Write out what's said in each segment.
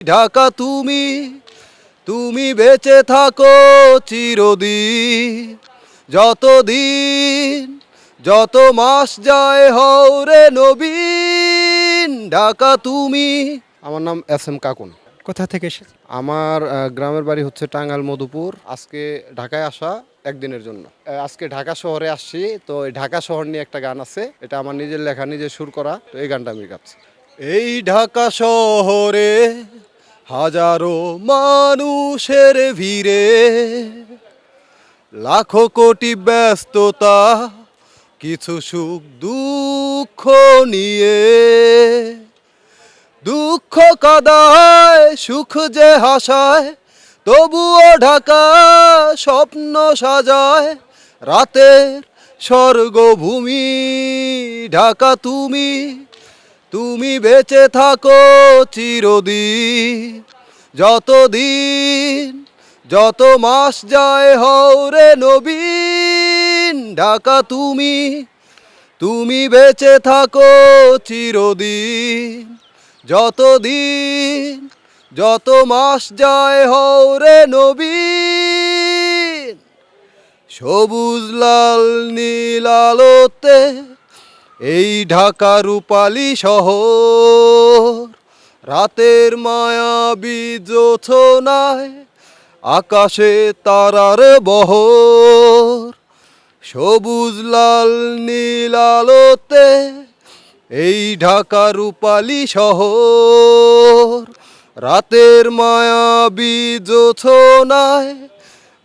ঢাকা তুমি তুমি বেঁচে থাকো চিরদিন। যতদিন যত মাস যায় হও রে নবীন। ঢাকা তুমি। আমার নাম SM কাকুন। কোথা থেকে এসেছে? আমার গ্রামের বাড়ি হচ্ছে টাঙ্গাইল মধুপুর। আজকে ঢাকায় আসা একদিনের জন্য। আজকে ঢাকা শহরে আসছি, তো এই ঢাকা শহর নিয়ে একটা গান আছে, এটা আমার নিজের লেখা, নিজের সুর করা, তো এই গানটা আমি গাচ্ছি। এই ঢাকা শহরে হাজারো মানুষের ভিড়ে, লাখো কোটি ব্যস্ততা, কিছু সুখ দুঃখ নিয়ে। দুঃখ কাদায় সুখ যে হাসায়, তবুও ঢাকা স্বপ্ন সাজায়। রাতের স্বর্গভূমি ঢাকা তুমি তুমি বেঁচে থাকো চিরদিন। যতদিন যত মাস যায় হও রে নবীন। ঢাকা তুমি তুমি বেঁচে থাকো চিরদিন। যতদিন যত মাস যায় হও রে নবীন। সবুজ লাল নীল আলোতে এই ঢাকা রূপালী শহর। রাতের মায়াবী জোছনায় আকাশে তারার বহর। সবুজ লাল নীল আলোতে এই ঢাকা রূপালী শহর। রাতের মায়াবী জোছনায়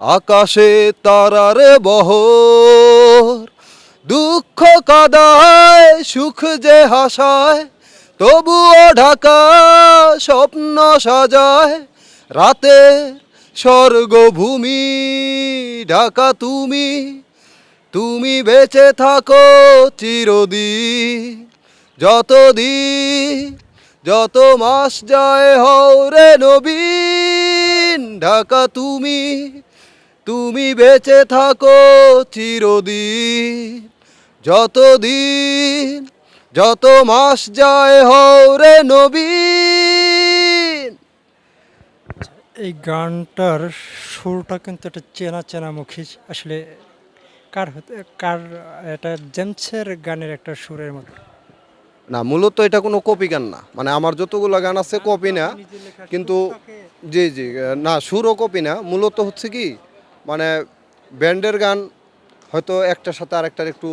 আকাশে তারার বহর। দুঃখ কাদায় সুখ যে হাসায়, তবুও ঢাকা স্বপ্ন সাজায়। রাতে স্বর্গভূমি ঢাকা তুমি তুমি বেঁচে থাকো চিরদিন। যতদিন যত মাস যায় হও রে নবীন। ঢাকা তুমি তুমি বেঁচে থাকো চিরদিন। যতদিন যত মাস যায় হও রে নবীন। এই গানটার সুরটা কিন্তু একটা চেনা চেনা মুখী। আসলে কার এটা জেমসের গানের একটা সুরের মতো। না, মূলত এটা কোনো কপি গান না, মানে আমার যতগুলো গান আছে কপি না, কিন্তু জি জি, না সুরও কপি না, মূলত হচ্ছে কি, মানে ব্যান্ডের গান হয়তো একটার সাথে আরেকটার একটু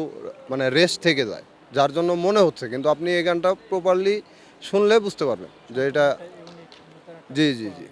মানে রেস থেকে যায়, যার জন্য মনে হচ্ছে, কিন্তু আপনি এই গানটা প্রপারলি শুনলে বুঝতে পারবেন যে এটা। জি জি জি।